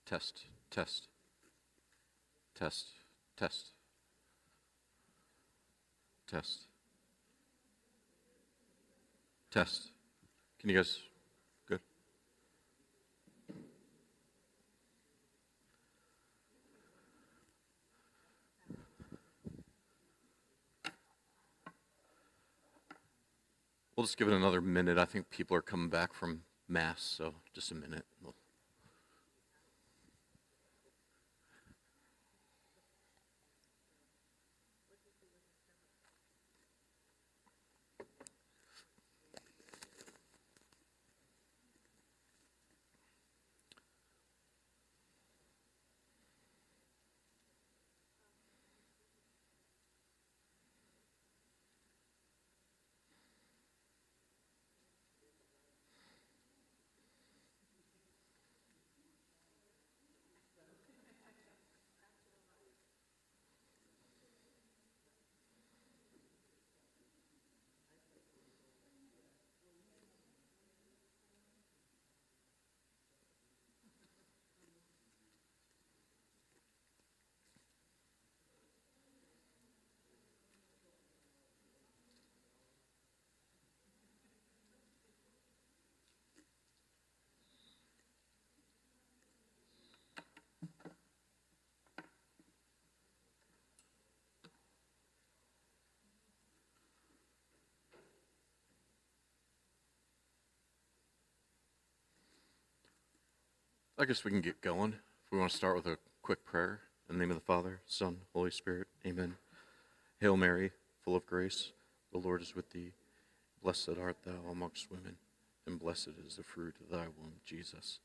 Test, test, test, test, test, test. Can you guys, good? We'll just give it another minute. I think people are coming back from Mass, so just a minute. I guess we can get going. If we want to start with a quick prayer. In the name of the Father, Son, Holy Spirit, amen. Hail Mary, full of grace, the Lord is with thee. Blessed art thou amongst women, and blessed is the fruit of thy womb, Jesus.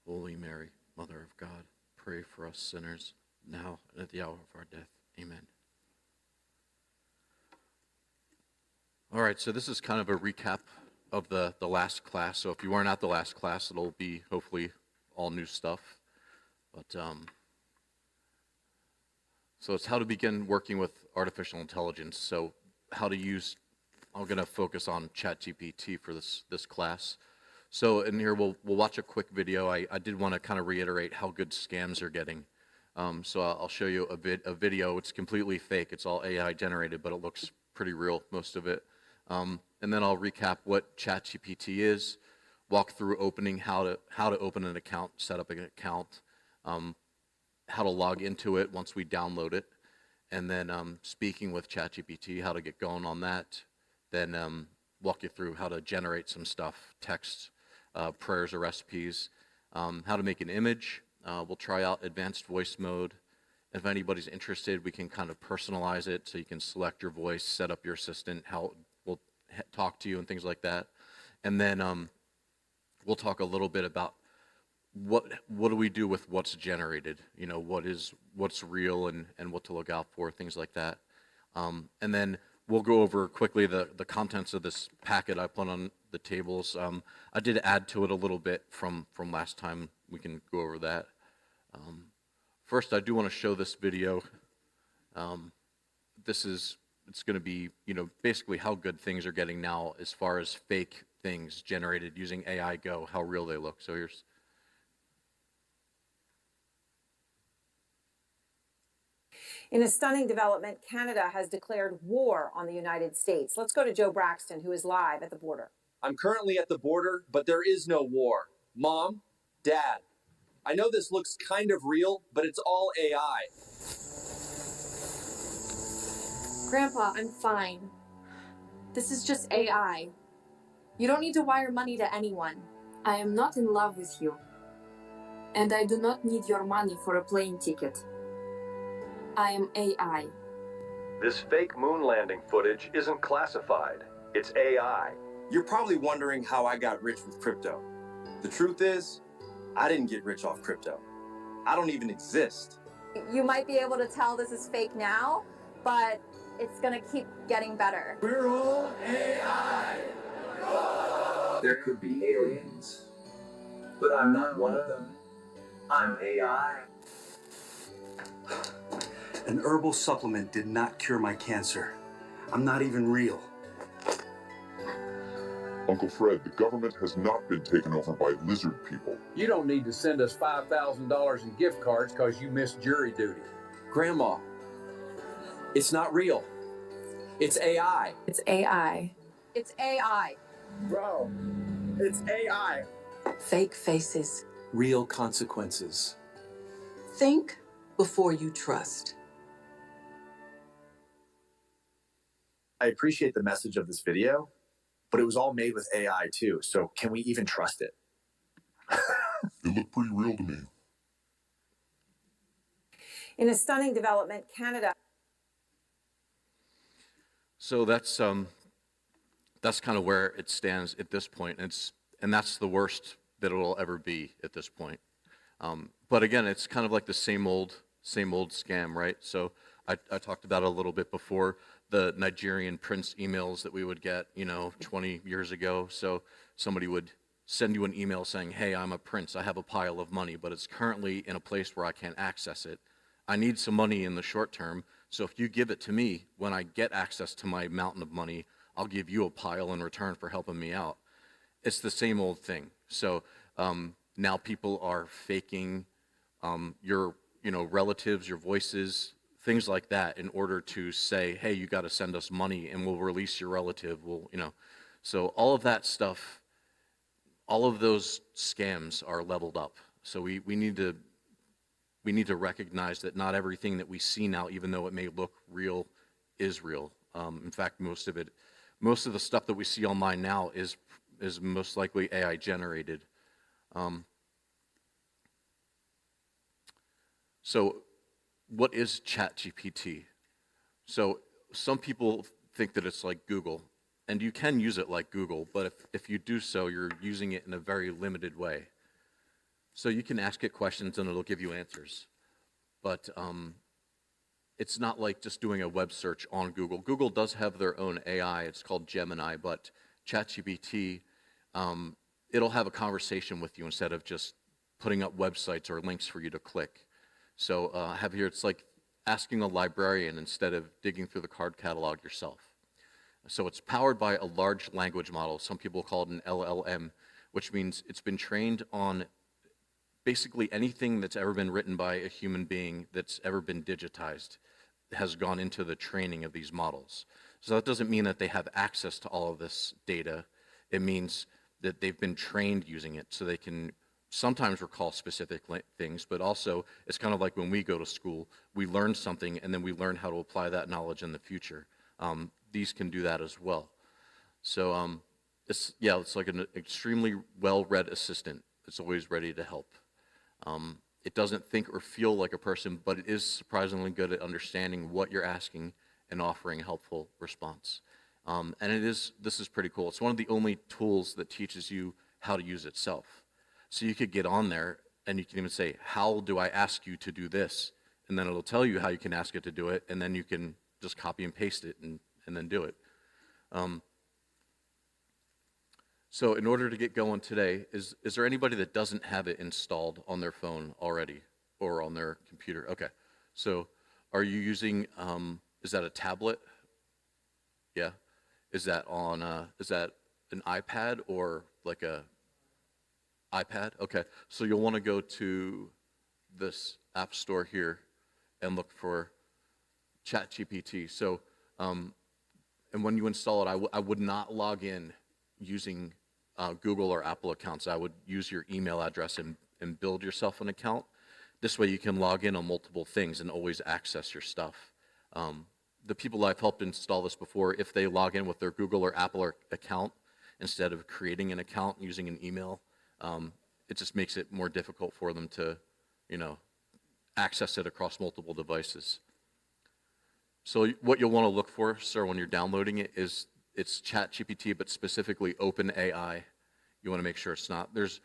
Holy Mary, Mother of God, pray for us sinners, now and at the hour of our death. Amen. All right, so this is kind of a recap of the last class. So if you weren't at the last class, it'll be hopefully all new stuff. But so it's how to begin working with artificial intelligence. So how to use, I'm going to focus on Chat GPT for this class. So in here we'll watch a quick video. I did want to kind of reiterate how good scams are getting. So I'll show you a video. It's completely fake. It's all AI generated, but it looks pretty real, most of it. And then I'll recap what Chat GPT is, walk through opening, how to open an account, set up an account, how to log into it once we download it, and then speaking with Chat GPT, how to get going on that, then walk you through how to generate some stuff, text, prayers or recipes, how to make an image. We'll try out advanced voice mode. If anybody's interested, we can kind of personalize it so you can select your voice, set up your assistant, how it will talk to you and things like that. And then we'll talk a little bit about what do we do with what's generated, you know, what's real and what to look out for, things like that. And then we'll go over quickly the contents of this packet I put on the tables. I did add to it a little bit from last time. We can go over that. First, I do want to show this video. It's going to be, you know, basically how good things are getting now as far as fake things generated using AI go, how real they look. So here's. In a stunning development, Canada has declared war on the United States. Let's go to Joe Braxton, who is live at the border. I'm currently at the border, but there is no war. Mom, Dad, I know this looks kind of real, but it's all AI. Grandpa, I'm fine. This is just AI. You don't need to wire money to anyone. I am not in love with you. And I do not need your money for a plane ticket. I am AI. This fake moon landing footage isn't classified. It's AI. You're probably wondering how I got rich with crypto. The truth is, I didn't get rich off crypto. I don't even exist. You might be able to tell this is fake now, but it's going to keep getting better. We're all AI. There could be aliens, but I'm not one of them. I'm AI. An herbal supplement did not cure my cancer. I'm not even real. Uncle Fred, the government has not been taken over by lizard people. You don't need to send us $5,000 in gift cards because you missed jury duty. Grandma, it's not real. It's AI. It's AI. It's AI. Bro, it's AI. Fake faces. Real consequences. Think before you trust. I appreciate the message of this video, but it was all made with AI too, so can we even trust it? It looked pretty real to me. In a stunning development, Canada. So that's kind of where it stands at this point. And that's the worst that it will ever be at this point. But again, it's kind of like the same old scam, right? So I talked about it a little bit before, the Nigerian prince emails that we would get, 20 years ago. So somebody would send you an email saying, hey, I'm a prince, I have a pile of money, but it's currently in a place where I can't access it. I need some money in the short term, so if you give it to me, when I get access to my mountain of money, I'll give you a pile in return for helping me out. It's the same old thing. So now people are faking your relatives, your voices, things like that in order to say, hey, you got to send us money and we'll release your relative. So all of that stuff, all of those scams are leveled up. So we need to recognize that not everything that we see now, even though it may look real, is real. In fact, most of the stuff that we see online now is most likely AI generated. So what is Chat GPT? So some people think that it's like Google, and you can use it like Google, but if you do so, you're using it in a very limited way. So you can ask it questions and it'll give you answers. But it's not like just doing a web search on Google. Google does have their own AI. It's called Gemini, but ChatGPT, it'll have a conversation with you instead of just putting up websites or links for you to click. So I have here, it's like asking a librarian instead of digging through the card catalog yourself. So it's powered by a large language model. Some people call it an LLM, which means it's been trained on basically anything that's ever been written by a human being that's ever been digitized has gone into the training of these models. So that doesn't mean that they have access to all of this data. It means that they've been trained using it so they can sometimes recall specific things, but also it's kind of like when we go to school, we learn something and then we learn how to apply that knowledge in the future. These can do that as well. So it's like an extremely well-read assistant that's always ready to help. It doesn't think or feel like a person, but it is surprisingly good at understanding what you're asking and offering a helpful response. And this is pretty cool. It's one of the only tools that teaches you how to use itself. So you could get on there and you can even say, how do I ask you to do this? And then it'll tell you how you can ask it to do it, and then you can just copy and paste it and then do it. So in order to get going today, is there anybody that doesn't have it installed on their phone already or on their computer? Okay, so are you using, is that a tablet? Yeah, is that an iPad or like a iPad? Okay, so you'll want to go to this app store here and look for Chat GPT. So, and when you install it, I would not log in using Google or Apple accounts. I would use your email address and build yourself an account. This way you can log in on multiple things and always access your stuff. The people I've helped install this before, if they log in with their Google or Apple account instead of creating an account using an email, it just makes it more difficult for them to, access it across multiple devices. So what you'll want to look for, sir, when you're downloading it is it's Chat GPT, but specifically OpenAI. You want to make sure it's not. There's,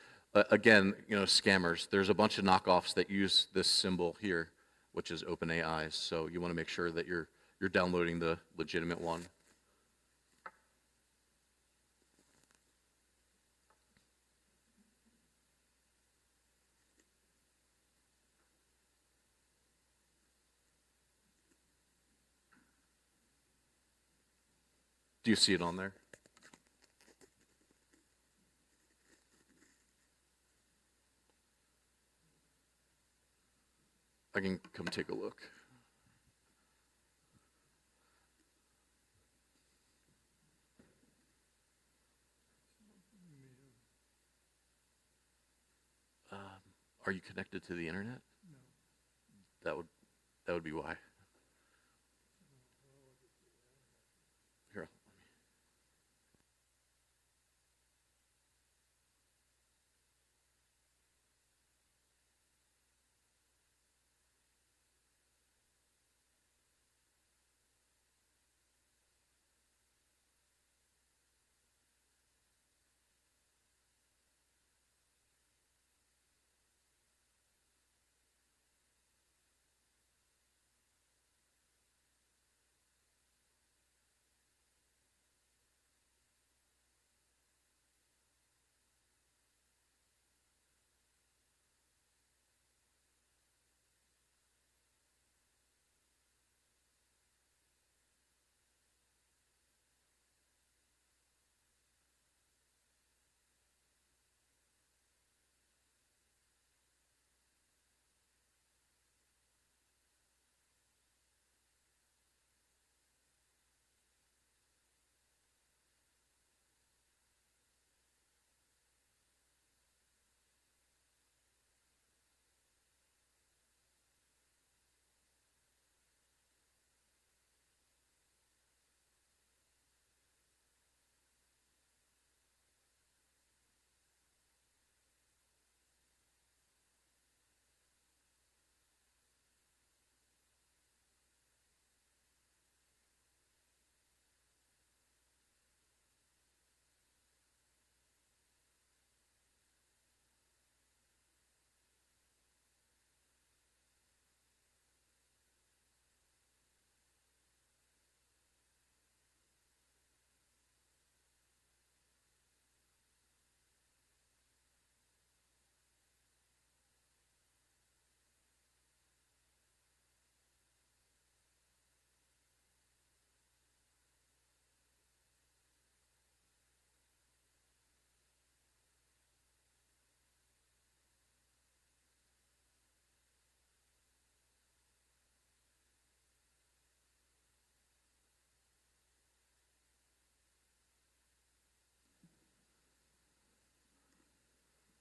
again, scammers. There's a bunch of knockoffs that use this symbol here, which is OpenAI. So you want to make sure that you're downloading the legitimate one. Do you see it on there? I can come take a look. Are you connected to the internet? No. That would be why. Here.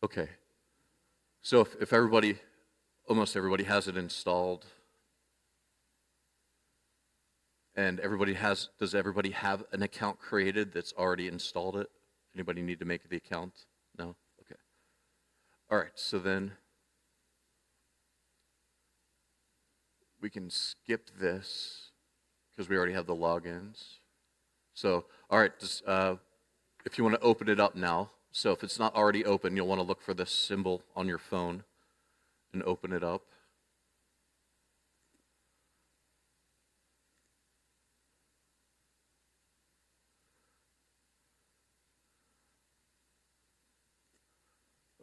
Okay. So if everybody, almost everybody has it installed, and does everybody have an account created that's already installed it? Anybody need to make the account? No? Okay. All right, so then we can skip this because we already have the logins. So, all right, if you want to open it up now, so if it's not already open, you'll want to look for this symbol on your phone and open it up.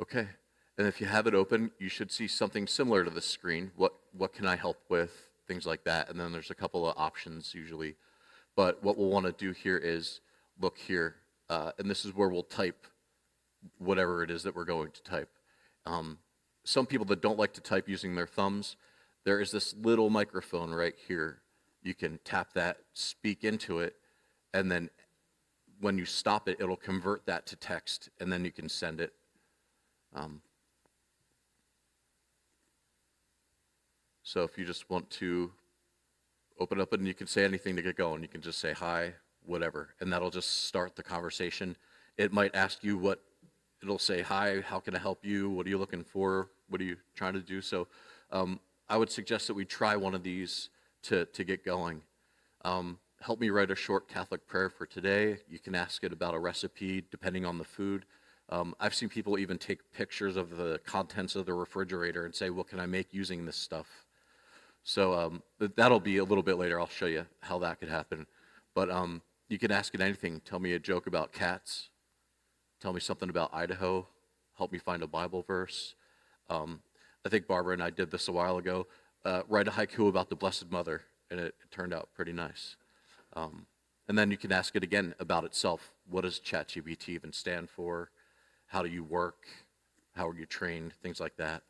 Okay, and if you have it open, you should see something similar to the screen. What can I help with? Things like that, and then there's a couple of options usually. But what we'll want to do here is look here, and this is where we'll type whatever it is that we're going to type. Some people that don't like to type using their thumbs, there is this little microphone right here. You can tap that, speak into it, and then when you stop it, it'll convert that to text, and then you can send it. So if you just want to open up and you can say anything to get going, you can just say hi, whatever, and that'll just start the conversation. It might ask you it'll say, hi, how can I help you? What are you looking for? What are you trying to do? So I would suggest that we try one of these to get going. Help me write a short Catholic prayer for today. You can ask it about a recipe depending on the food. I've seen people even take pictures of the contents of the refrigerator and say, what can I make using this stuff? So that'll be a little bit later. I'll show you how that could happen. But you can ask it anything. Tell me a joke about cats. Tell me something about Idaho. Help me find a Bible verse. I think Barbara and I did this a while ago. Write a haiku about the Blessed Mother, and it turned out pretty nice. And then you can ask it again about itself. What does Chat GPT even stand for? How do you work? How are you trained? Things like that.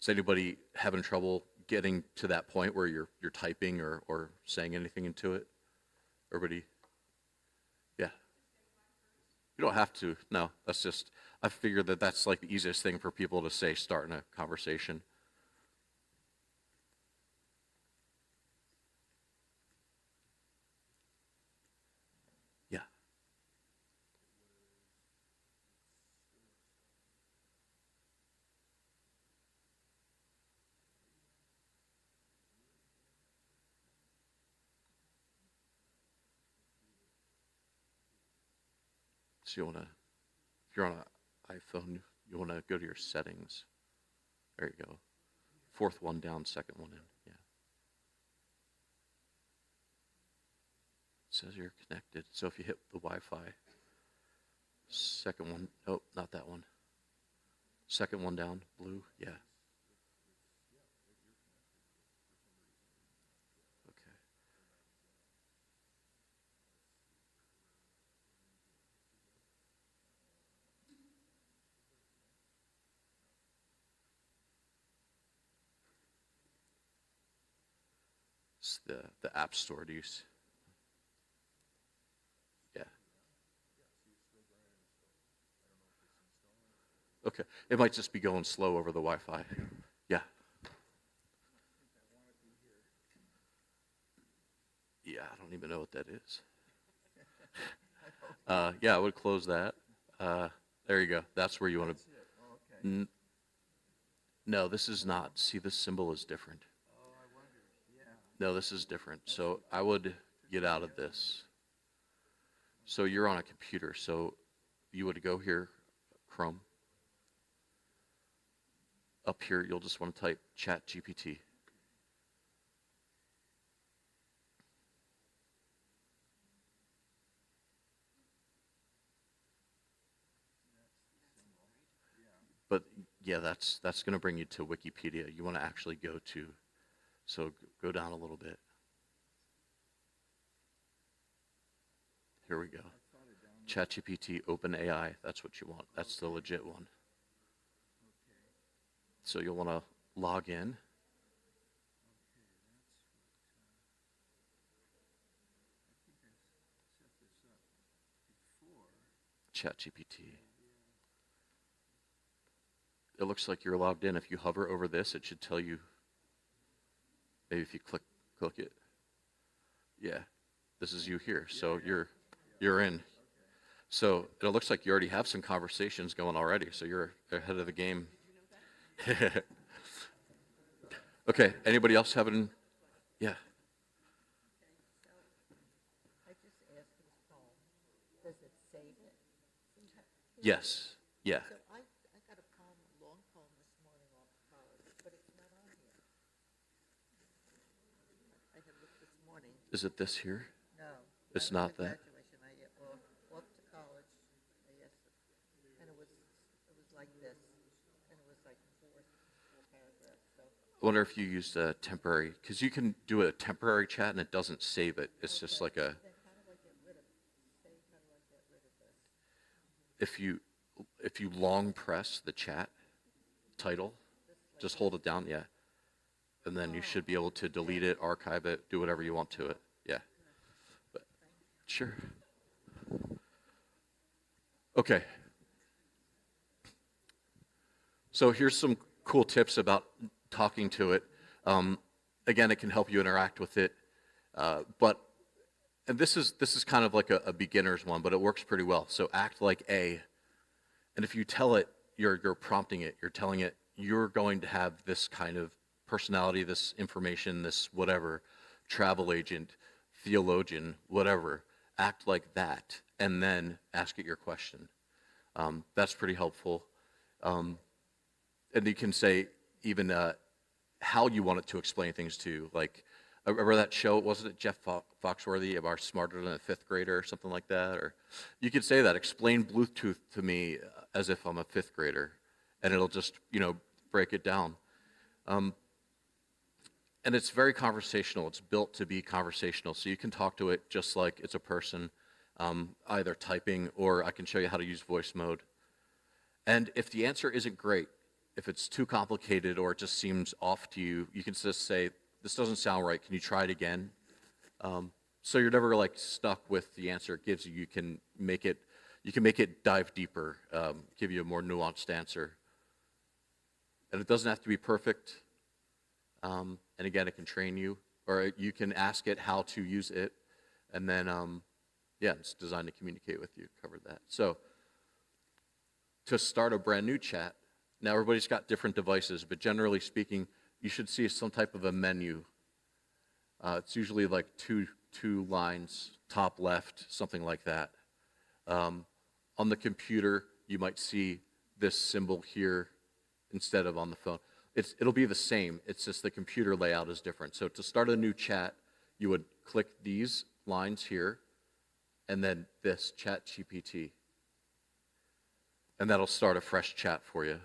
Is anybody having trouble getting to that point where you're typing or saying anything into it? Everybody? Yeah. You don't have to. No, that's just, I figured that that's like the easiest thing for people to say starting a conversation. Yeah. So you want to, if you're on an iPhone, you want to go to your settings. There you go. Fourth one down, second one in. Yeah. It says you're connected. So if you hit the Wi-Fi, second one, oh, not that one. Second one down, blue, yeah. Okay. It's the App Store. Do you yeah. Okay. It might just be going slow over the Wi-Fi. Yeah. Yeah, I don't even know what that is. Yeah, I would close that. There you go. That's where you want to. No, this is not. See, this symbol is different. No, this is different. So I would get out of this. So you're on a computer. So you would go here, Chrome. Up here, you'll just want to type Chat GPT. But yeah, that's going to bring you to Wikipedia. You want to actually go to, so go down a little bit. Here we go. ChatGPT, OpenAI, that's what you want. That's the legit one. So you'll want to log in. ChatGPT. It looks like you're logged in. If you hover over this, it should tell you. Maybe if you click it. Yeah, this is you here. So you're in. So it looks like you already have some conversations going already. So you're ahead of the game. Okay. Anybody else having? Yeah. Yes. Yeah. Is it this here? No. It's not that. Graduation, off to college. Yes, and it was like this, and it was like four paragraphs. So. I wonder if you used a temporary, because you can do a temporary chat and it doesn't save it. It's just like a. If you long press the chat title, just hold it down, yeah. And then you should be able to delete it, archive it, do whatever you want to it. Yeah. But, sure. Okay. So here's some cool tips about talking to it. Again, it can help you interact with it. And this is kind of like a beginner's one, but it works pretty well. So act like A. And if you tell it, you're prompting it, you're telling it, you're going to have this kind of personality, this information, this whatever, travel agent, theologian, whatever, act like that, and then ask it your question. That's pretty helpful. And you can say even how you want it to explain things to you. Like, remember that show, wasn't it Jeff Foxworthy about smarter than a fifth grader or something like that? Or you could say that, explain Bluetooth to me as if I'm a fifth grader, and it'll just, break it down. And it's very conversational. It's built to be conversational. So you can talk to it just like it's a person, either typing, or I can show you how to use voice mode. And if the answer isn't great, if it's too complicated or it just seems off to you, you can just say, this doesn't sound right, can you try it again? So you're never like stuck with the answer it gives you. You can make it dive deeper, give you a more nuanced answer. And it doesn't have to be perfect. And again, it can train you, or you can ask it how to use it. And then, yeah, it's designed to communicate with you. Covered that. So to start a brand new chat, now everybody's got different devices, but generally speaking, you should see some type of a menu. It's usually like two lines, top left, something like that. On the computer, you might see this symbol here instead of on the phone. It'll be the same, it's just the computer layout is different. So to start a new chat, you would click these lines here, and then this Chat GPT. And that'll start a fresh chat for you.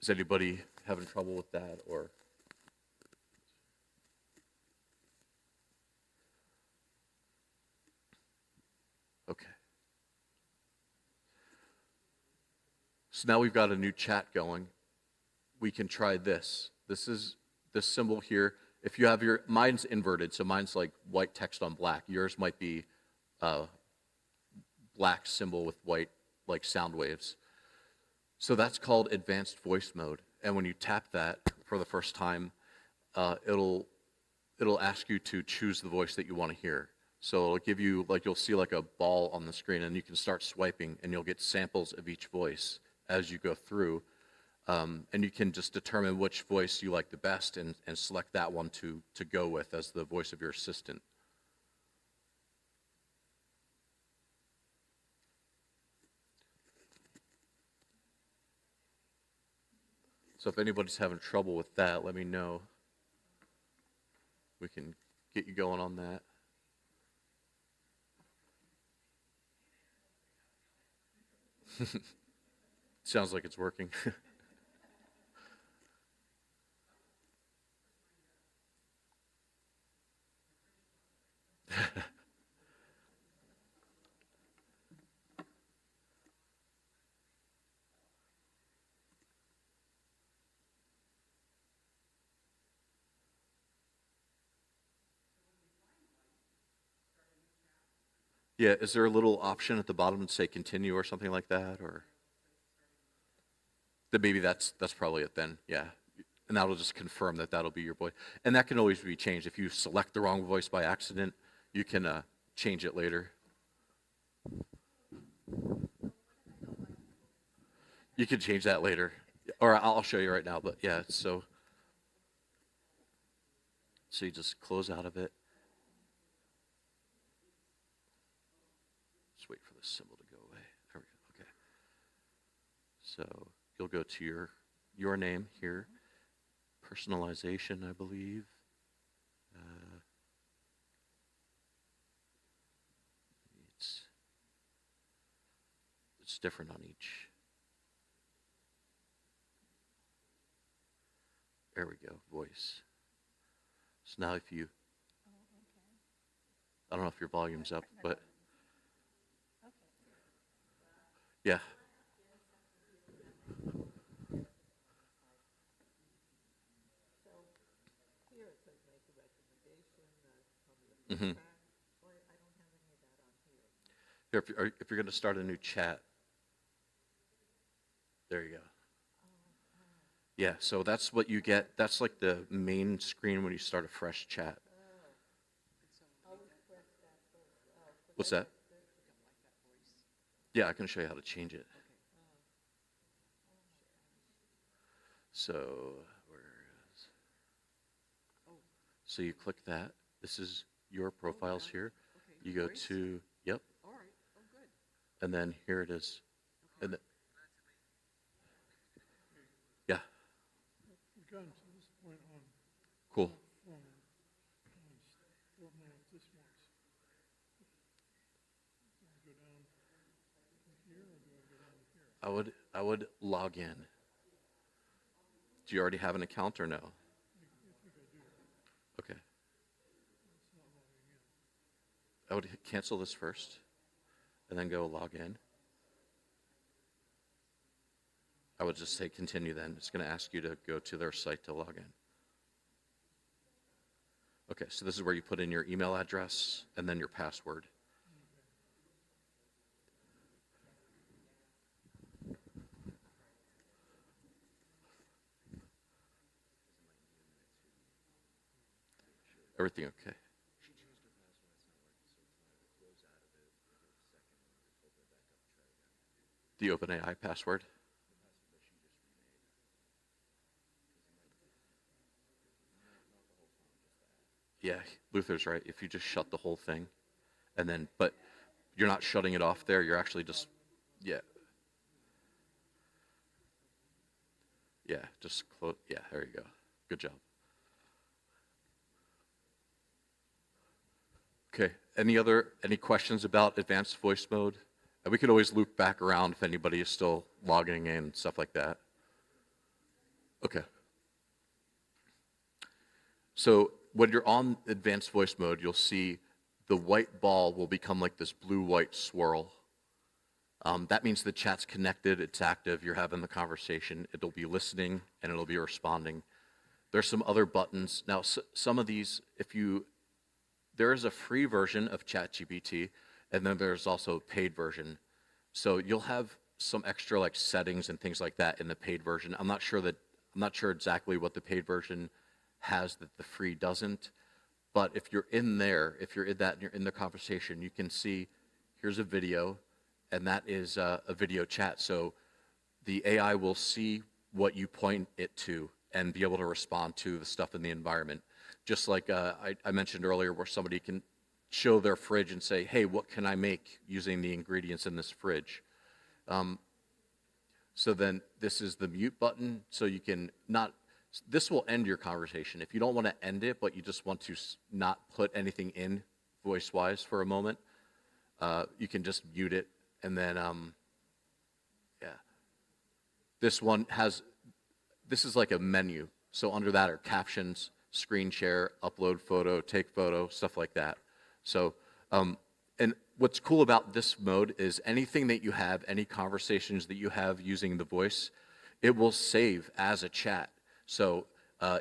Is anybody having trouble with that, or? Okay. So now we've got a new chat going. We can try this. This is this symbol here. If you have mine's inverted, so mine's like white text on black. Yours might be black symbol with white like sound waves. So that's called advanced voice mode. And when you tap that for the first time, it'll ask you to choose the voice that you want to hear. So it'll give you, like, you'll see like a ball on the screen, and you can start swiping, and you'll get samples of each voice as you go through. And you can just determine which voice you like the best and select that one to go with as the voice of your assistant. So if anybody's having trouble with that, let me know. We can get you going on that. Sounds like it's working. Yeah, is there a little option at the bottom to say continue or something like that, or? Then maybe that's probably it then, yeah. And that'll just confirm that that'll be your voice. And that can always be changed. If you select the wrong voice by accident, you can change it later. You can change that later. Or I'll show you right now, but yeah, so you just close out of it. Just wait for the symbol to go away. There we go, okay. So you'll go to your name here, personalization, I believe. It's different on each. There we go, voice. So now if you, I don't know if your volume's up, but yeah. Mm-hmm. Here, if you're going to start a new chat, there you go. Yeah, so that's what you get. That's like the main screen when you start a fresh chat. What's that? Yeah, I can show you how to change it. So, so you click that. This is your profiles here. You go to, yep. And then here it is. And yeah. Cool. I would log in. Do you already have an account or no? Okay. I would cancel this first, and then go log in. I would just say continue then. It's going to ask you to go to their site to log in. Okay, so this is where you put in your email address and then your password. Everything okay? The OpenAI password? Yeah, Luther's right. If you just shut the whole thing, and then, but you're not shutting it off there, you're actually just, yeah. Yeah, just close, yeah, there you go. Good job. Okay, any questions about advanced voice mode? And we could always loop back around if anybody is still logging in, stuff like that. Okay. So when you're on advanced voice mode, you'll see the white ball will become like this blue-white swirl. That means the chat's connected, it's active, you're having the conversation, it'll be listening, and it'll be responding. There's some other buttons. Now, some of these, there is a free version of Chat GPT, and then there's also a paid version. So you'll have some extra like settings and things like that in the paid version. I'm not sure exactly what the paid version has that the free doesn't. But if you're in there, if you're in that and you're in the conversation, you can see here's a video, and that is a video chat. So the AI will see what you point it to and be able to respond to the stuff in the environment. Just like I mentioned earlier, where somebody can show their fridge and say, hey, what can I make using the ingredients in this fridge? So then this is the mute button, so you can not, this will end your conversation. If you don't want to end it, but you just want to not put anything in voice-wise for a moment, you can just mute it, and then, yeah. This one has, this is like a menu. So under that are captions, screen share, upload photo, take photo, stuff like that. So, and what's cool about this mode is anything that you have, any conversations that you have using the voice, it will save as a chat. So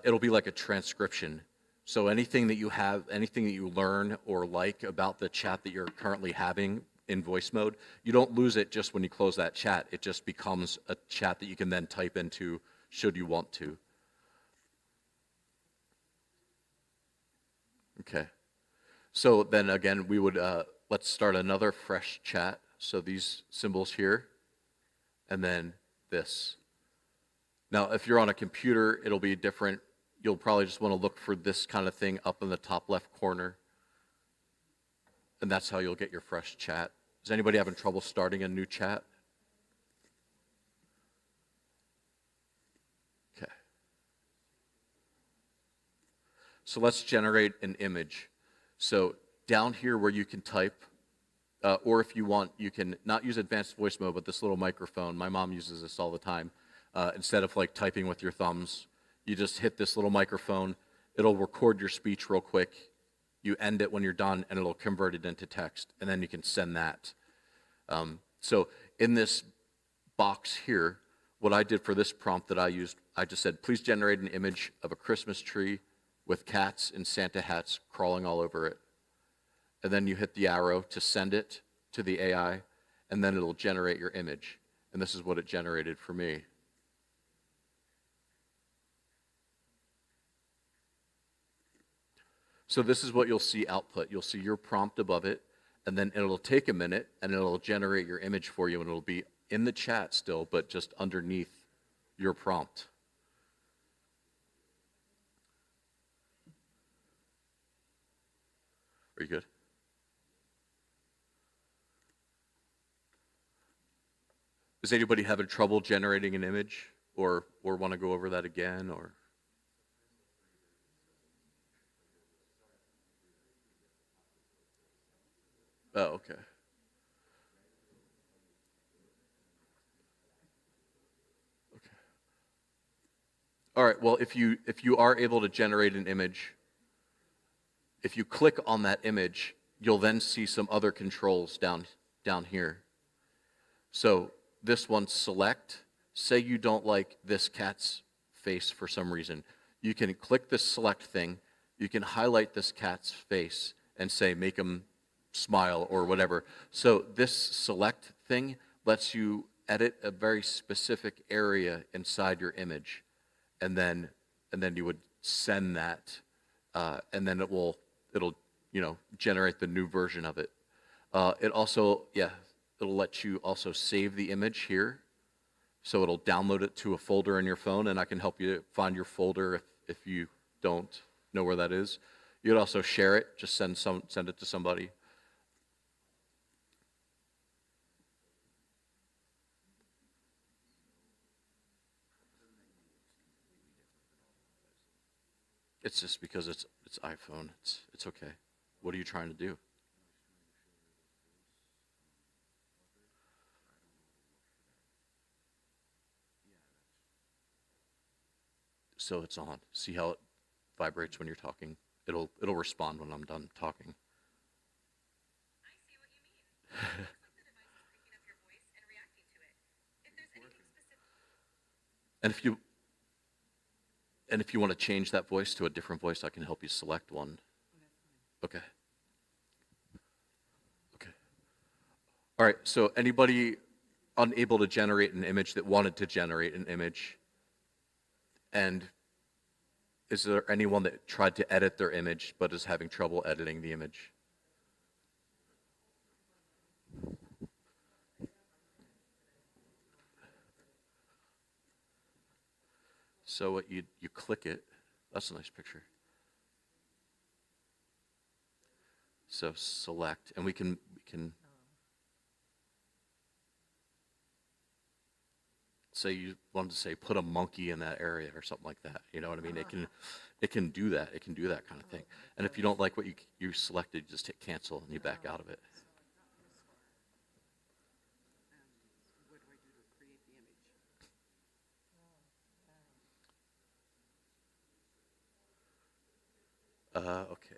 it'll be like a transcription. So anything that you have, anything that you learn or like about the chat that you're currently having in voice mode, you don't lose it just when you close that chat. It just becomes a chat that you can then type into should you want to. Okay. So then again, we would, let's start another fresh chat. So these symbols here, and then this. Now, if you're on a computer, it'll be different. You'll probably just want to look for this kind of thing up in the top left corner. And that's how you'll get your fresh chat. Is anybody having trouble starting a new chat? Okay. So let's generate an image. So down here where you can type, or if you want, you can not use advanced voice mode, but this little microphone. My mom uses this all the time. Instead of like typing with your thumbs, you just hit this little microphone. It'll record your speech real quick. You end it when you're done, and it'll convert it into text, and then you can send that. So in this box here, what I did for this prompt that I used, I just said, please generate an image of a Christmas tree with cats in Santa hats crawling all over it. And then you hit the arrow to send it to the AI, and then it'll generate your image. And this is what it generated for me. So this is what you'll see output. You'll see your prompt above it, and then it'll take a minute, and it'll generate your image for you, and it'll be in the chat still, but just underneath your prompt. Are you good? Is anybody having trouble generating an image, or want to go over that again, or? Oh, okay. Okay. All right, well, if you are able to generate an image, if you click on that image, you'll then see some other controls down down here. So this one, select. Say you don't like this cat's face for some reason. You can click this select thing. You can highlight this cat's face and say, make him smile or whatever. So this select thing lets you edit a very specific area inside your image. And then you would send that, and then it'll generate the new version of it. It also, it'll let you also save the image here. So it'll download it to a folder in your phone, and I can help you find your folder if you don't know where that is. You'd also share it, just send it to somebody. It's just because it's iPhone. It's okay. What are you trying to do? So it's on. See how it vibrates when you're talking? It'll respond when I'm done talking. I see what you mean. It's like the device is picking up your voice and reacting to it. If there's anything specific. And if you want to change that voice to a different voice, I can help you select one. Okay. Okay. All right, so anybody unable to generate an image that wanted to generate an image? And is there anyone that tried to edit their image but is having trouble editing the image? So what you click it. That's a nice picture. So select, and we can say you wanted to say put a monkey in that area or something like that. You know what I mean? It can do that. It can do that kind of thing. And if you don't like what you selected, you just hit cancel and you back out of it. What do I do to create the image? Okay,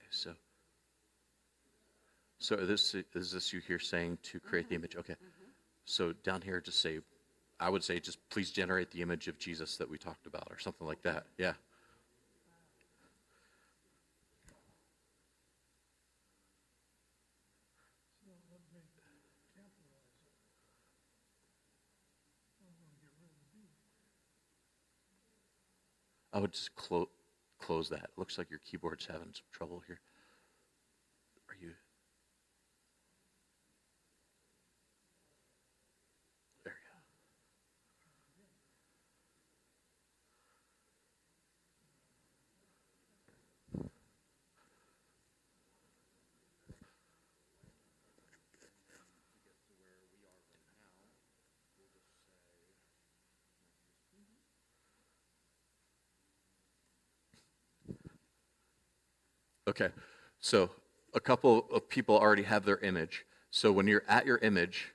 so is this you here saying to create the image? Okay. So down here, just say, I would say just please generate the image of Jesus that we talked about or something like that. Yeah. I would just close that. It looks like your keyboard's having some trouble here. Are you? There you go. Okay, so a couple of people already have their image. So when you're at your image,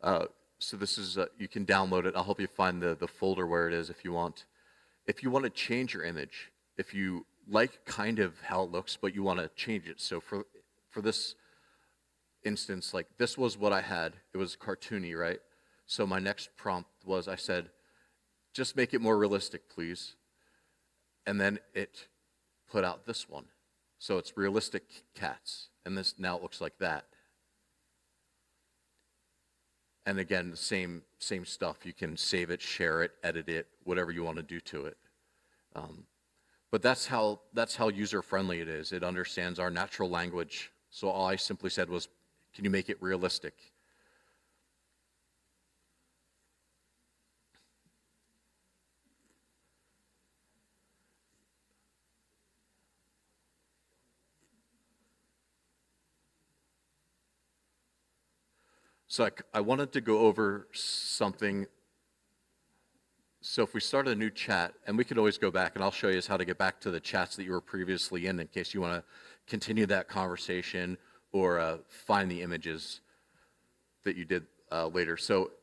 so this is, you can download it. I'll help you find the folder where it is if you want. If you want to change your image, if you like kind of how it looks, but you want to change it. So for this instance, like this was what I had. It was cartoony, right? So my next prompt was, I said, just make it more realistic, please. And then it put out this one. So it's realistic cats, and this now it looks like that. And again, the same stuff. You can save it, share it, edit it, whatever you want to do to it. But that's how user-friendly it is. It understands our natural language. So all I simply said was, can you make it realistic? So I wanted to go over something. So if we start a new chat, and we can always go back, and I'll show you how to get back to the chats that you were previously in case you want to continue that conversation or find the images that you did later. So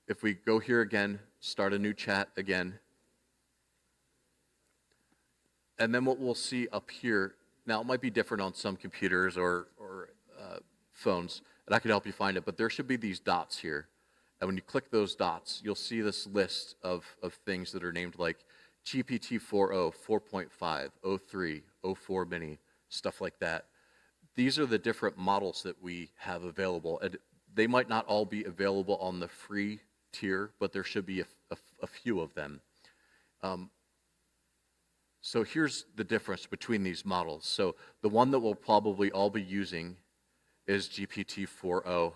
if we go here again, start a new chat again, and then what we'll see up here, now it might be different on some computers or phones. and I can help you find it, but there should be these dots here. And when you click those dots, you'll see this list of things that are named like GPT 4.0, 4.5, 03, 04 mini, stuff like that. These are the different models that we have available. And they might not all be available on the free tier, but there should be a few of them. So here's the difference between these models. So the one that we'll probably all be using is GPT 4.0,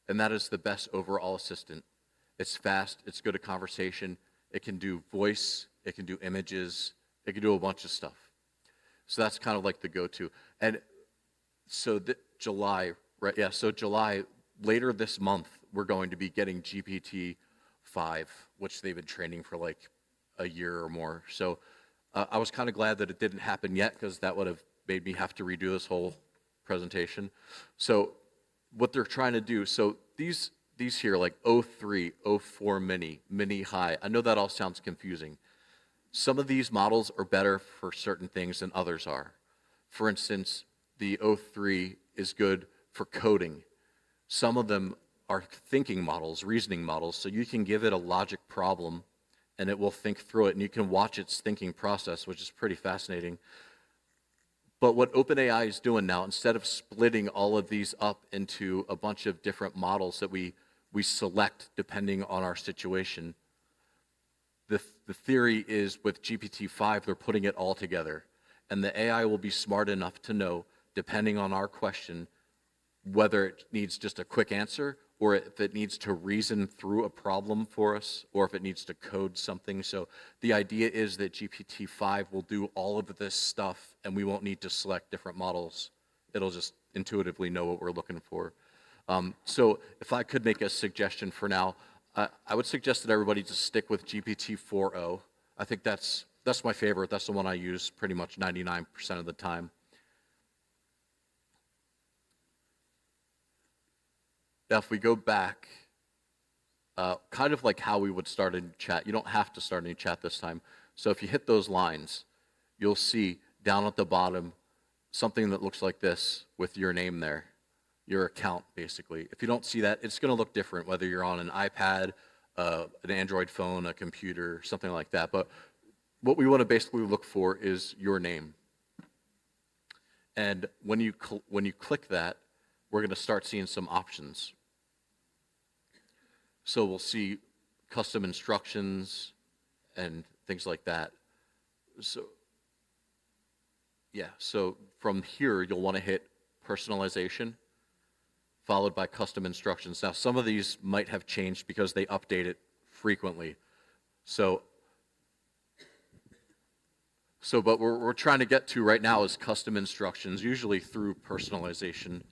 and that is the best overall assistant. It's fast, it's good at conversation, it can do voice, it can do images, it can do a bunch of stuff. So that's kind of like the go-to. And so July, right? Yeah, so July, later this month, we're going to be getting GPT 5, which they've been training for like a year or more. So I was kind of glad that it didn't happen yet, because that would have made me have to redo this whole presentation. So what they're trying to do, so these here, like 03, 04 mini, mini high, I know that all sounds confusing. Some of these models are better for certain things than others are. For instance, the 03 is good for coding. Some of them are thinking models, reasoning models, so you can give it a logic problem and it will think through it, and you can watch its thinking process, which is pretty fascinating. But what OpenAI is doing now, instead of splitting all of these up into a bunch of different models that we select depending on our situation, the theory is with GPT-5, they're putting it all together. And the AI will be smart enough to know, depending on our question, whether it needs just a quick answer, or if it needs to reason through a problem for us, or if it needs to code something. So the idea is that GPT-5 will do all of this stuff, and we won't need to select different models. It'll just intuitively know what we're looking for. So if I could make a suggestion for now, I would suggest that everybody just stick with GPT 4.0. I think that's my favorite. That's the one I use pretty much 99% of the time. Now, if we go back, kind of like how we would start a new chat, you don't have to start a new chat this time. So if you hit those lines, you'll see down at the bottom something that looks like this with your name there, your account, basically. If you don't see that, it's going to look different, whether you're on an iPad, an Android phone, a computer, something like that. But what we want to basically look for is your name. And when you click that, we're going to start seeing some options. So we'll see custom instructions and things like that. So yeah, so from here, you'll want to hit personalization, followed by custom instructions. Now, some of these might have changed because they update it frequently. So what we're trying to get to right now is custom instructions, usually through personalization.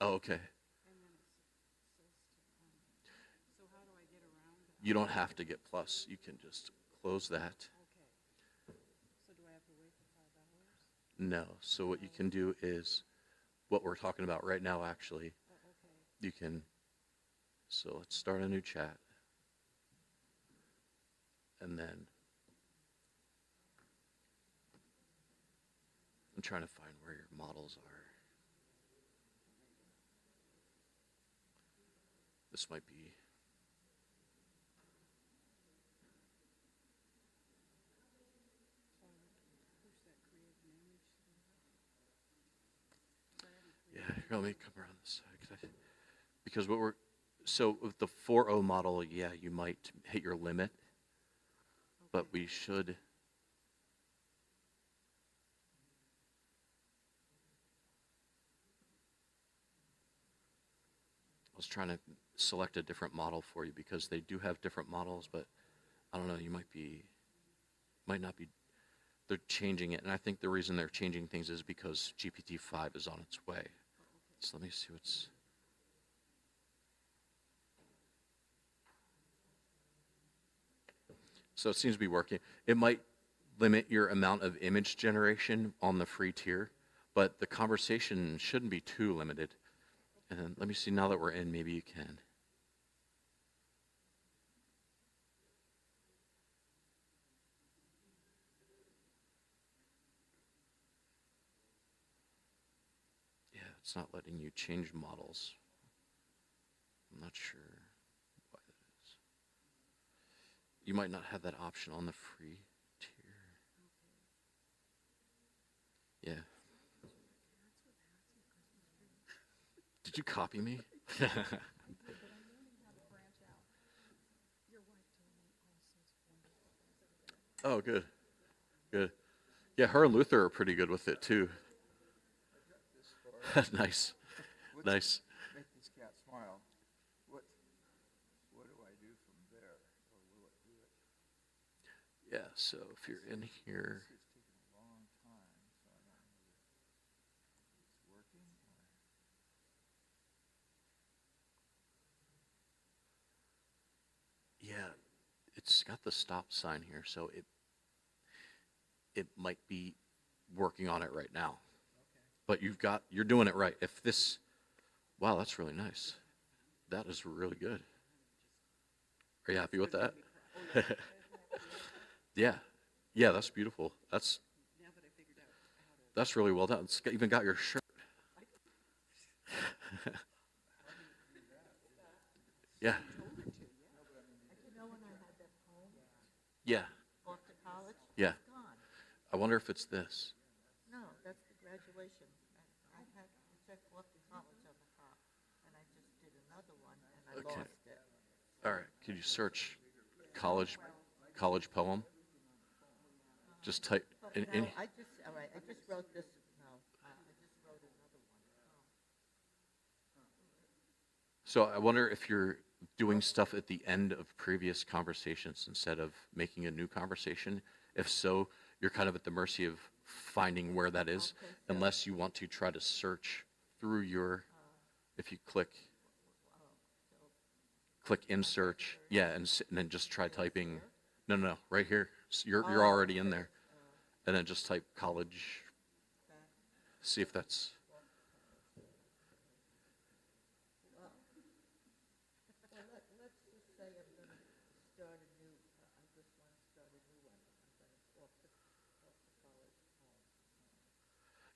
Oh, okay. You don't have to get plus. You can just close that. Okay. So do I have to wait for 5 hours? No. So what you can do is what we're talking about right now, actually. Oh, okay. You can, so let's start a new chat. And then I'm trying to find where your models are. This might be. Yeah, here, let me come around this side. Because what we're, so with the 4.0 model, yeah, you might hit your limit, but we should. I was trying to select a different model for you because they do have different models, but I don't know, you might not be, they're changing it. And I think the reason they're changing things is because GPT-5 is on its way. So let me see what's. So it seems to be working. It might limit your amount of image generation on the free tier, but the conversation shouldn't be too limited. And then let me see, now that we're in, maybe you can. It's not letting you change models. I'm not sure why that is. You might not have that option on the free tier. Yeah. Did you copy me? Oh, good. Good. Yeah, her and Luther are pretty good with it too. Nice. Nice. Make this cat smile. What do I do from there? Or will it do it? Yeah, so if you're in here. It's taking a long time, so I don't know if it's working or. Yeah, it's got the stop sign here, so it might be working on it right now. But you're doing it right. If this, wow, that's really nice. That is really good. Are you happy with that? Yeah, yeah, that's beautiful. That's really well done. It's even got your shirt. Yeah. You know when I had that home Yeah. off to college? Yeah. It's gone. I wonder if it's this. No, that's the graduation. I had to check off to college on the top, and I just did another one, and I Okay. lost it. All right. Could you search college poem? Just type in. No, all right, I just wrote this, no, I just wrote another one. So I wonder if you're doing stuff at the end of previous conversations instead of making a new conversation. If so, you're kind of at the mercy of finding where that is, unless you want to try to search through your, if you click in search, yeah, and then just try typing, no, right here. So you're already in there. And then just type college, see if that's. Well, let's just say I'm going to start a new, I just want to start a new one. I'm going to off to college home.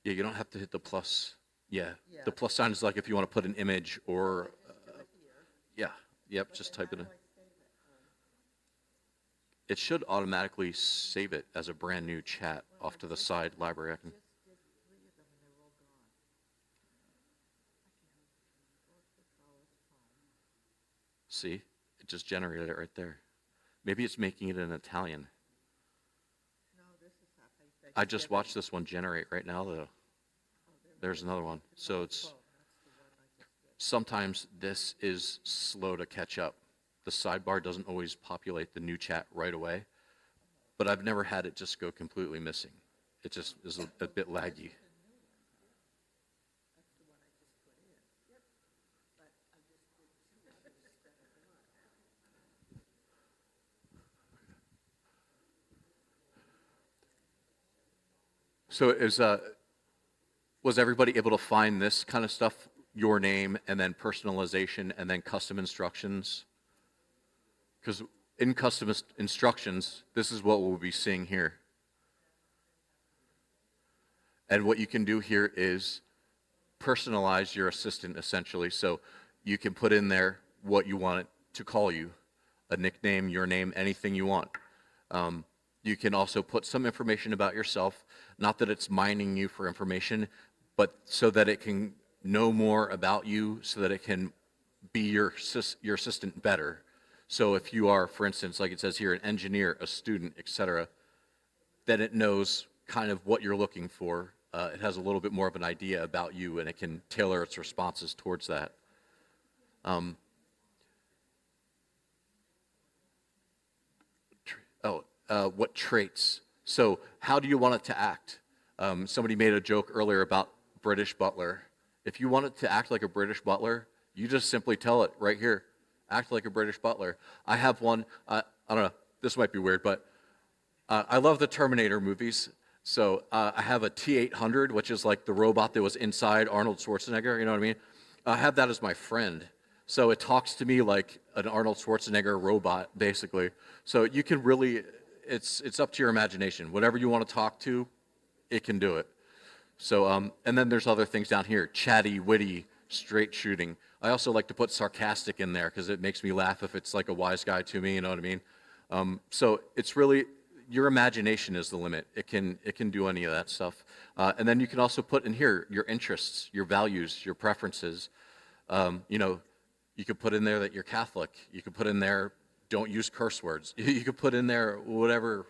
Yeah, you don't have to hit the plus. Yeah, the plus sign is like if you want to put an image or, yeah, yep, just type it in. It should automatically save it as a brand new chat off to the side library. I can. See, it just generated it right there. Maybe it's making it in Italian. I just watched this one generate right now, though. There's another one. So it's sometimes this is slow to catch up. The sidebar doesn't always populate the new chat right away, but I've never had it just go completely missing. It just is a bit laggy. So was everybody able to find this kind of stuff? Your name, and then personalization, and then custom instructions? Because in custom instructions, this is what we'll be seeing here. And what you can do here is personalize your assistant, essentially. So you can put in there what you want it to call you, a nickname, your name, anything you want. You can also put some information about yourself, not that it's mining you for information, but so that it can know more about you, so that it can be your assistant better. So if you are, for instance, like it says here, an engineer, a student, etc., then it knows kind of what you're looking for. It has a little bit more of an idea about you, and it can tailor its responses towards that. What traits? So how do you want it to act? Somebody made a joke earlier about British butler. If you want it to act like a British butler, you just simply tell it right here, act like a British butler. I have one, I don't know, this might be weird, but I love the Terminator movies. So I have a T-800, which is like the robot that was inside Arnold Schwarzenegger, you know what I mean? I have that as my friend. So it talks to me like an Arnold Schwarzenegger robot, basically. So you can really, it's up to your imagination. Whatever you want to talk to, it can do it. So, and then there's other things down here, chatty, witty, straight shooting. I also like to put sarcastic in there because it makes me laugh if it's like a wise guy to me, you know what I mean? So it's really, your imagination is the limit. It can do any of that stuff. And then you can also put in here your interests, your values, your preferences. You know, you could put in there that you're Catholic. You could put in there, don't use curse words. You could put in there whatever.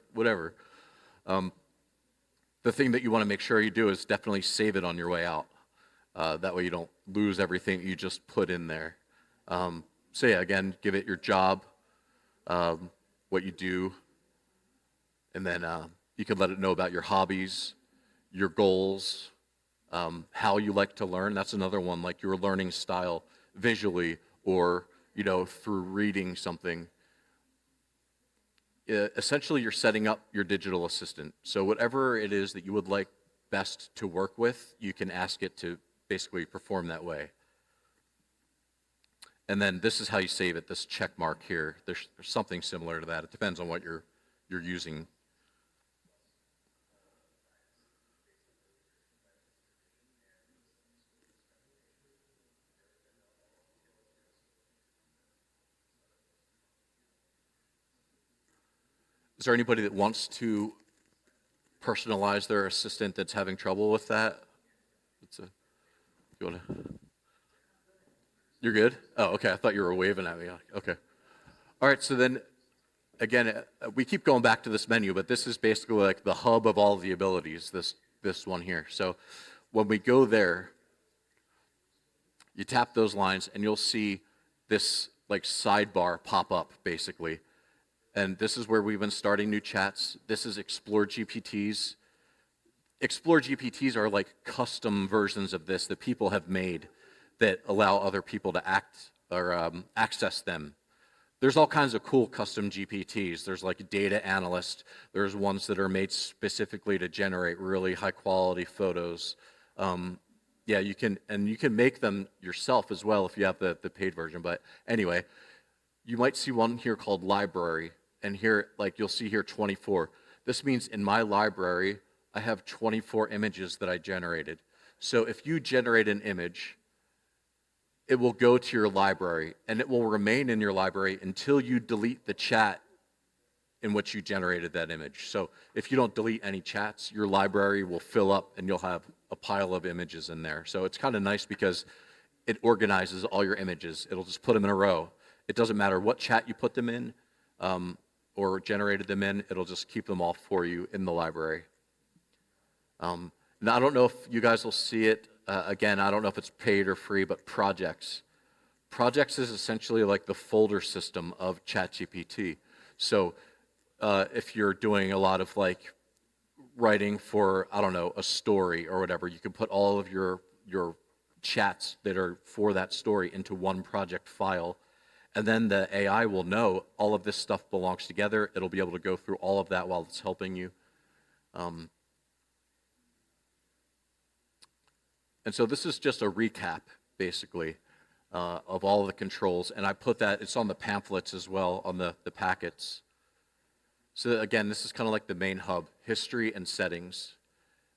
The thing that you want to make sure you do is definitely save it on your way out. That way you don't lose everything you just put in there. So yeah, again, give it your job, what you do, and then you can let it know about your hobbies, your goals, how you like to learn. That's another one, like your learning style visually or, you know, through reading something. Essentially, you're setting up your digital assistant. So whatever it is that you would like best to work with, you can ask it to basically perform that way. And then this is how you save it, this check mark here. There's something similar to that. It depends on what you're using. Is there anybody that wants to personalize their assistant that's having trouble with that? You wanna? You're good? Oh, okay. I thought you were waving at me. Okay. All right. So then, again, we keep going back to this menu, but this is basically like the hub of all the abilities. This one here. So when we go there, you tap those lines, and you'll see this like sidebar pop up, basically. And this is where we've been starting new chats. This is Explore GPTs. Explore GPTs are like custom versions of this that people have made that allow other people to access them. There's all kinds of cool custom GPTs. There's like data analyst. There's ones that are made specifically to generate really high quality photos. Yeah, you can make them yourself as well if you have the paid version. But anyway, you might see one here called library. And here, like you'll see here 24. This means in my library, I have 24 images that I generated. So if you generate an image, it will go to your library, and it will remain in your library until you delete the chat in which you generated that image. So if you don't delete any chats, your library will fill up, and you'll have a pile of images in there. So it's kind of nice because it organizes all your images. It'll just put them in a row. It doesn't matter what chat you put them in, or generated them in, it'll just keep them all for you in the library. Now, I don't know if you guys will see it. Again, I don't know if it's paid or free, but projects. Projects is essentially like the folder system of Chat GPT. So if you're doing a lot of like writing for, I don't know, a story or whatever, you can put all of your chats that are for that story into one project file. And then the AI will know all of this stuff belongs together. It'll be able to go through all of that while it's helping you. And so this is just a recap, basically, of all of the controls. And I put that, it's on the pamphlets as well, on the packets. So again, this is kind of like the main hub, history and settings.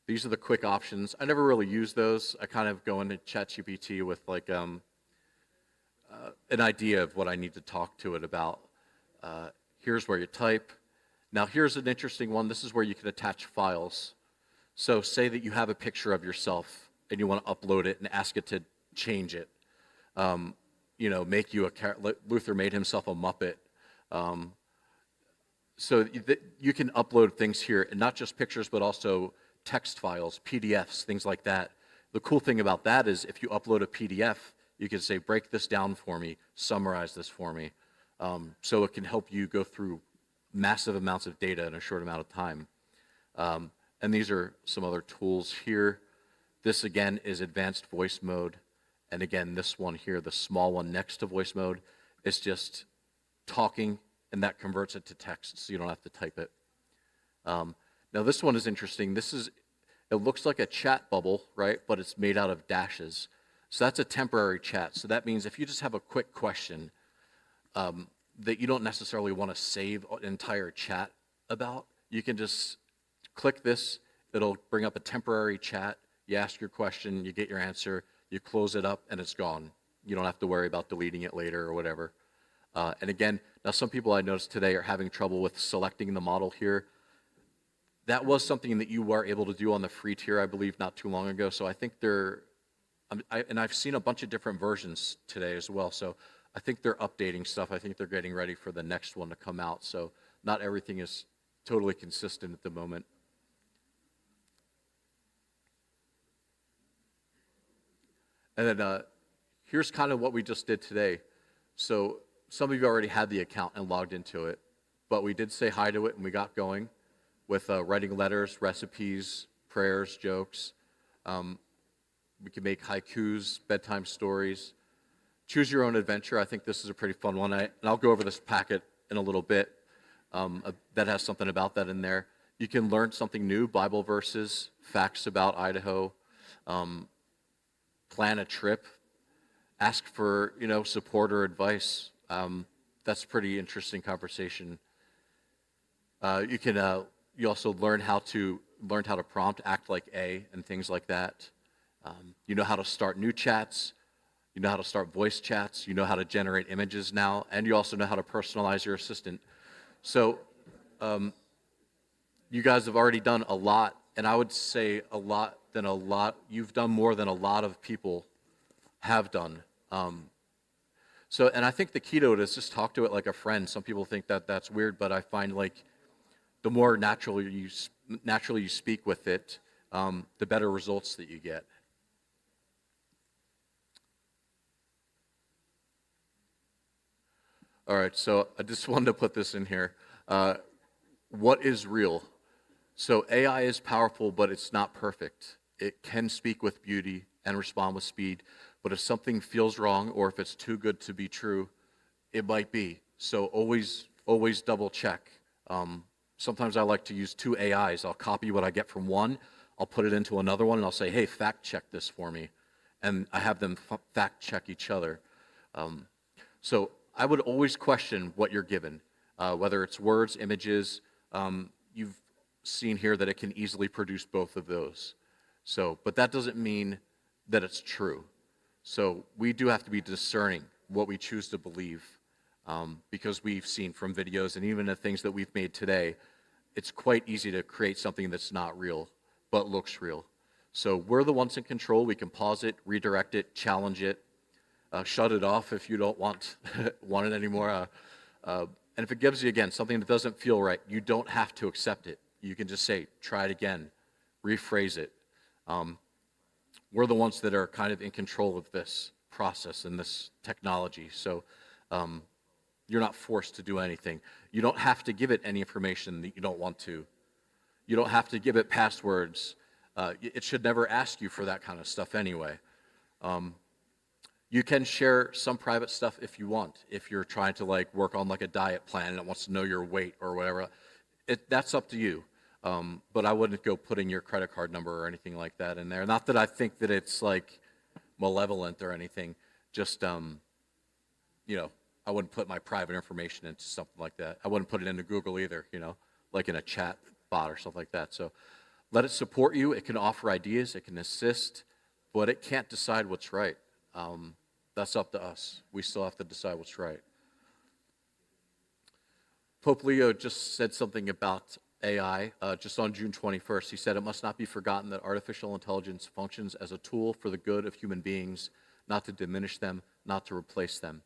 These are the quick options. I never really use those. I kind of go into ChatGPT with like an idea of what I need to talk to it about. Here's where you type. Now here's an interesting one. This is where you can attach files. So say that you have a picture of yourself and you want to upload it and ask it to change it. You know, make you Luther made himself a Muppet. So you can upload things here, and not just pictures, but also text files, PDFs, things like that. The cool thing about that is if you upload a PDF, you can say, break this down for me, summarize this for me. So it can help you go through massive amounts of data in a short amount of time. And these are some other tools here. This, again, is advanced voice mode. And again, this one here, the small one next to voice mode, is just talking, and that converts it to text, so you don't have to type it. Now, this one is interesting. It looks like a chat bubble, right? But it's made out of dashes. So that's a temporary chat. So that means if you just have a quick question that you don't necessarily want to save an entire chat about, you can just click this. It'll bring up a temporary chat. You ask your question, you get your answer, you close it up, and it's gone. You don't have to worry about deleting it later or whatever. And again, now some people I noticed today are having trouble with selecting the model here. That was something that you were able to do on the free tier, I believe, not too long ago. So I think and I've seen a bunch of different versions today as well. So I think they're updating stuff. I think they're getting ready for the next one to come out. So not everything is totally consistent at the moment. And then here's kind of what we just did today. So some of you already had the account and logged into it, but we did say hi to it and we got going with writing letters, recipes, prayers, jokes. We can make haikus, bedtime stories. Choose your own adventure. I think this is a pretty fun one. And I'll go over this packet in a little bit that has something about that in there. You can learn something new, Bible verses, facts about Idaho, plan a trip, ask for support or advice. That's a pretty interesting conversation. You also learn how to prompt, act like A, and things like that. You know how to start new chats. You know how to start voice chats. You know how to generate images now, and you also know how to personalize your assistant. So you guys have already done a lot, and I would say you've done more than a lot of people have done. And I think the key to it is just talk to it like a friend. Some people think that that's weird, but I find like the more naturally you speak with it, the better results that you get. All right, so I just wanted to put this in here. What is real? So AI is powerful, but it's not perfect. It can speak with beauty and respond with speed, but if something feels wrong or if it's too good to be true, it might be. So always double check. Sometimes I like to use two AIs. I'll copy what I get from one, I'll put it into another one, and I'll say, hey, fact check this for me. And I have them fact check each other. So I would always question what you're given, whether it's words, images. You've seen here that it can easily produce both of those. So, but that doesn't mean that it's true. So we do have to be discerning what we choose to believe, because we've seen from videos and even the things that we've made today, it's quite easy to create something that's not real, but looks real. So we're the ones in control. We can pause it, redirect it, challenge it, shut it off if you don't want it anymore. And if it gives you, again, something that doesn't feel right, you don't have to accept it. You can just say, try it again, rephrase it. We're the ones that are kind of in control of this process and this technology. So you're not forced to do anything. You don't have to give it any information that you don't want to. You don't have to give it passwords. It should never ask you for that kind of stuff anyway. You can share some private stuff if you want. If you're trying to like work on like a diet plan and it wants to know your weight or whatever, that's up to you. But I wouldn't go putting your credit card number or anything like that in there. Not that I think that it's like malevolent or anything. Just I wouldn't put my private information into something like that. I wouldn't put it into Google either. Like in a chat bot or something like that. So let it support you. It can offer ideas. It can assist, but it can't decide what's right. That's up to us. We still have to decide what's right. Pope Leo just said something about AI just on June 21st. He said, it must not be forgotten that artificial intelligence functions as a tool for the good of human beings, not to diminish them, not to replace them.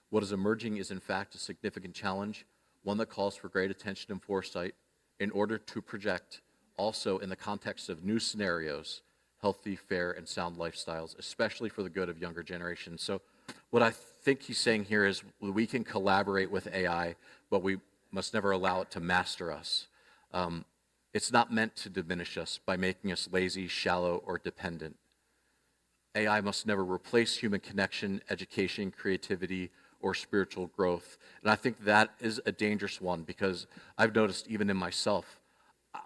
What is emerging is in fact a significant challenge, one that calls for great attention and foresight in order to project, also in the context of new scenarios, healthy, fair, and sound lifestyles, especially for the good of younger generations. So what I think he's saying here is we can collaborate with AI, but we must never allow it to master us. It's not meant to diminish us by making us lazy, shallow, or dependent. AI must never replace human connection, education, creativity, or spiritual growth. And I think that is a dangerous one because I've noticed even in myself,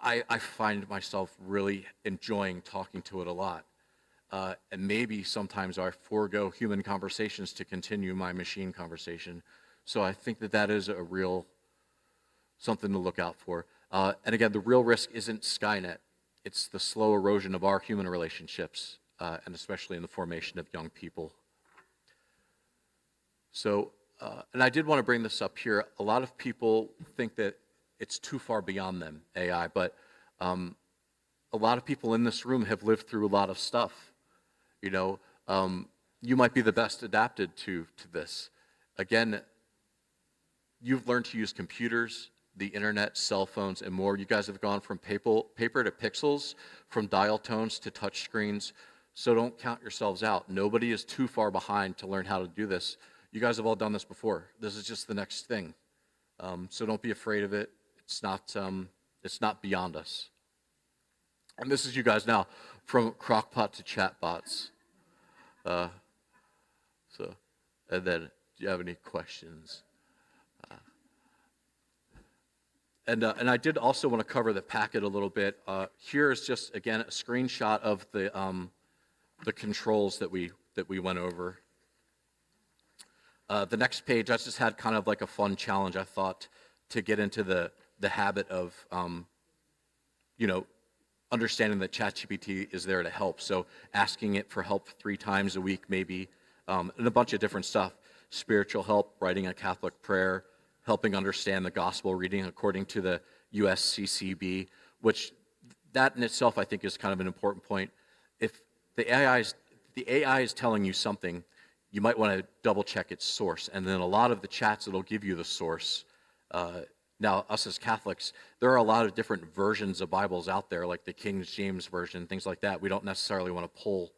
I find myself really enjoying talking to it a lot. And maybe sometimes I forego human conversations to continue my machine conversation. So I think that is a real something to look out for. And again, the real risk isn't Skynet. it's the slow erosion of our human relationships, and especially in the formation of young people. So, and I did want to bring this up here. A lot of people think that it's too far beyond them, AI, but a lot of people in this room have lived through a lot of stuff. You know, you might be the best adapted to this. Again, you've learned to use computers, the internet, cell phones, and more. You guys have gone from paper to pixels, from dial tones to touch screens. So don't count yourselves out. Nobody is too far behind to learn how to do this. You guys have all done this before. This is just the next thing. So don't be afraid of it. It's not beyond us. And this is you guys now, from crockpot to chatbots. And then, do you have any questions? And I did also want to cover the packet a little bit. Here is just, again, a screenshot of the controls that we went over. The next page, I just had kind of like a fun challenge, I thought, to get into the habit of, you know, understanding that Chat GPT is there to help. So asking it for help 3 times a week, maybe, and a bunch of different stuff. Spiritual help, writing a Catholic prayer, helping understand the gospel reading according to the USCCB, which that in itself I think is kind of an important point. If the AI is telling you something, you might want to double check its source. And then a lot of the chats, it'll give you the source. Now, us as Catholics, there are a lot of different versions of Bibles out there, like the King James Version, things like that. We don't necessarily want to pull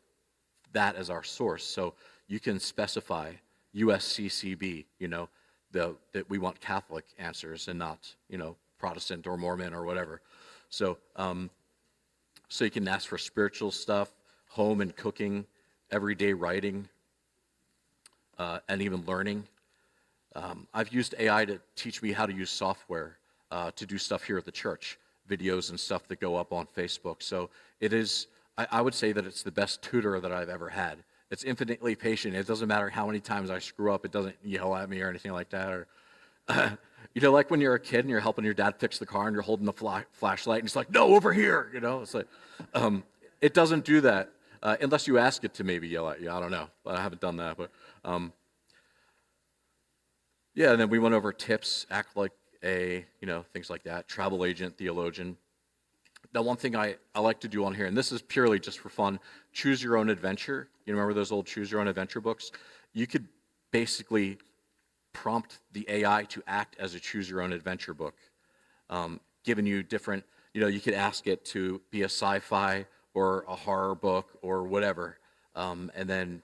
that as our source. So you can specify USCCB, you know, that we want Catholic answers and not, you know, Protestant or Mormon or whatever. So, so you can ask for spiritual stuff, home and cooking, everyday writing, and even learning. I've used AI to teach me how to use software to do stuff here at the church, videos and stuff that go up on Facebook. So it is, I would say that it's the best tutor that I've ever had. It's infinitely patient. It doesn't matter how many times I screw up. It doesn't yell at me or anything like that. Or, you know, like when you're a kid and you're helping your dad fix the car and you're holding the flashlight and he's like, no, over here. You know, it's like, it doesn't do that unless you ask it to maybe yell at you. I don't know. I haven't done that. But yeah, and then we went over tips, act like a, you know, things like that, travel agent, theologian. Now, one thing I like to do on here, and this is purely just for fun, choose your own adventure. You remember those old choose your own adventure books? You could basically prompt the AI to act as a choose your own adventure book, giving you different, you know, you could ask it to be a sci-fi or a horror book or whatever, and then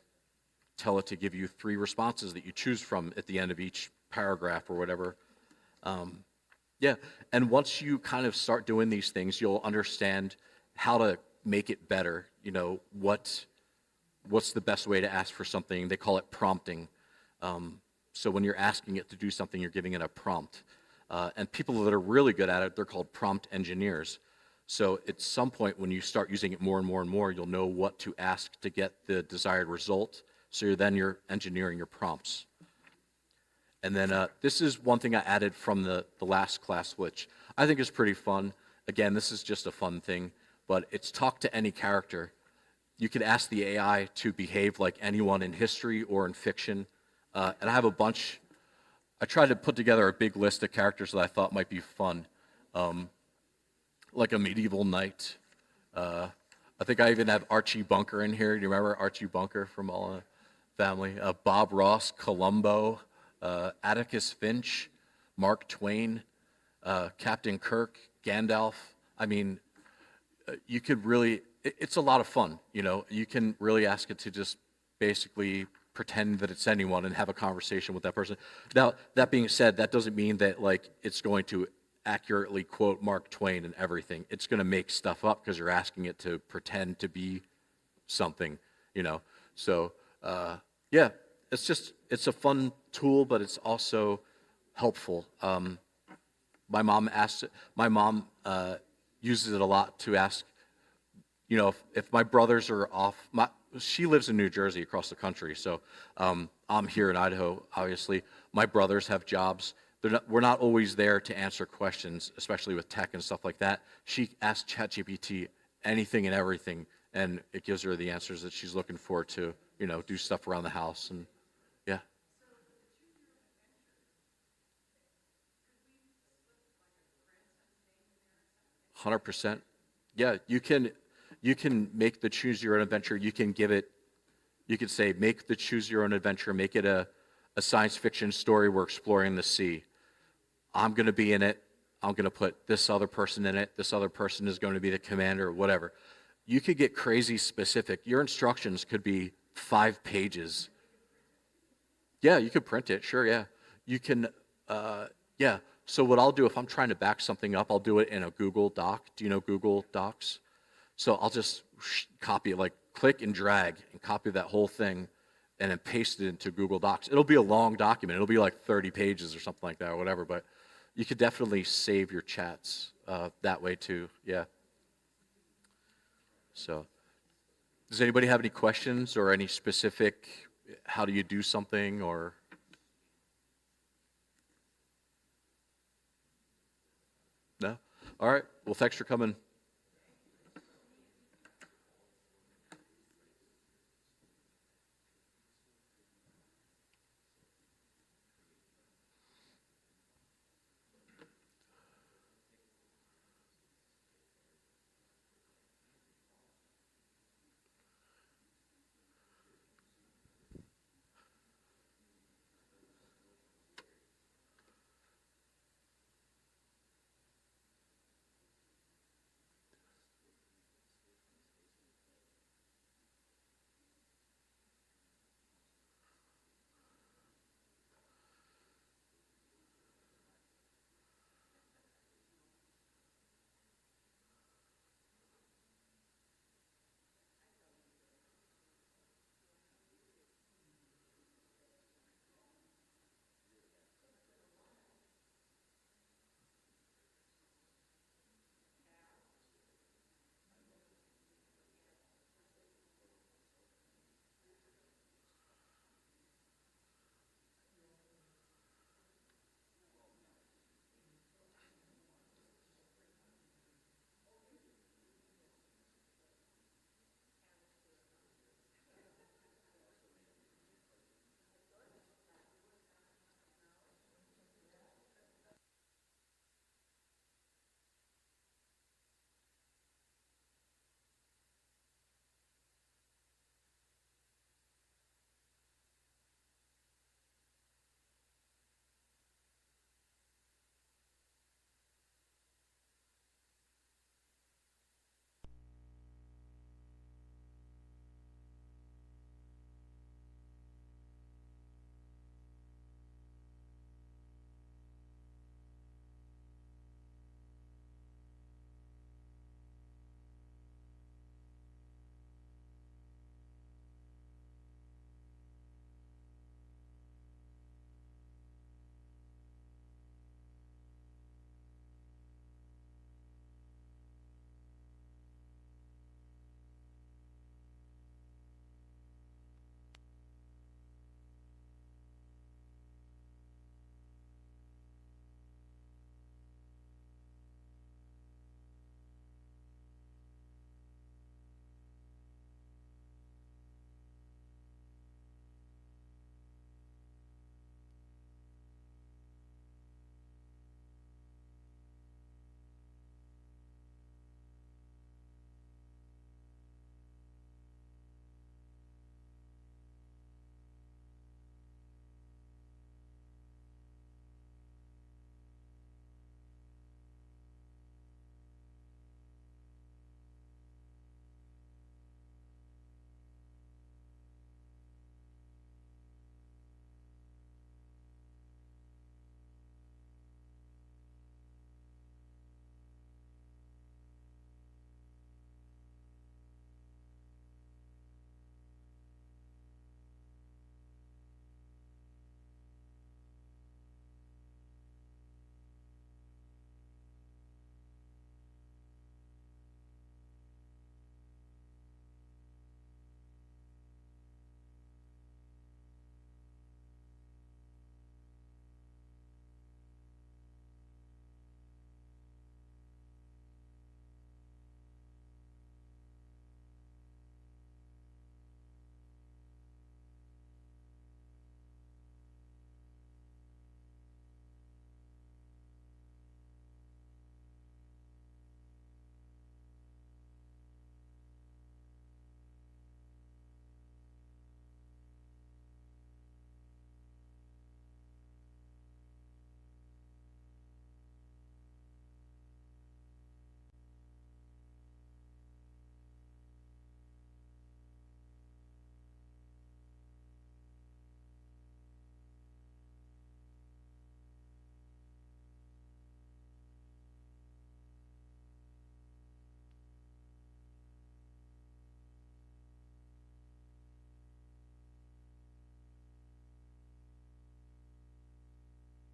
tell it to give you 3 responses that you choose from at the end of each paragraph or whatever. Yeah, and once you kind of start doing these things, you'll understand how to make it better. You know, what's the best way to ask for something? They call it prompting. So when you're asking it to do something, you're giving it a prompt. And people that are really good at it, they're called prompt engineers. So at some point when you start using it more and more and more, you'll know what to ask to get the desired result. So you're engineering your prompts. And then this is one thing I added from the last class, which I think is pretty fun. Again, this is just a fun thing, but it's talk to any character. You can ask the AI to behave like anyone in history or in fiction. And I have a bunch. I tried to put together a big list of characters that I thought might be fun, like a medieval knight. I think I even have Archie Bunker in here. Do you remember Archie Bunker from All in the Family? Bob Ross, Columbo. Atticus Finch, Mark Twain, Captain Kirk, Gandalf. I mean, you could really, it's a lot of fun, you know. You can really ask it to just basically pretend that it's anyone and have a conversation with that person. Now, that being said, that doesn't mean that, like, it's going to accurately quote Mark Twain and everything. It's going to make stuff up because you're asking it to pretend to be something, you know. So, yeah. It's a fun tool, but it's also helpful. My mom uses it a lot to ask, you know, if my brothers are off. She lives in New Jersey, across the country, so I'm here in Idaho. Obviously, my brothers have jobs. We're not always there to answer questions, especially with tech and stuff like that. She asks Chat GPT anything and everything, and it gives her the answers that she's looking for to, you know, do stuff around the house. And yeah. So 100%. Yeah, you can make the choose your own adventure. You can give it, you could say, make the choose your own adventure, make it a science fiction story. We're exploring the sea. I'm going to be in it. I'm going to put this other person in it. This other person is going to be the commander or whatever. You could get crazy specific. Your instructions could be 5 pages. Yeah, you could print it. Sure, yeah. You can, yeah. So what I'll do if I'm trying to back something up, I'll do it in a Google Doc. Do you know Google Docs? So I'll just copy it, like click and drag and copy that whole thing and then paste it into Google Docs. It'll be a long document. It'll be like 30 pages or something like that or whatever, but you could definitely save your chats that way too, yeah. So does anybody have any questions or any specific, how do you do something or? No? All right, well, thanks for coming.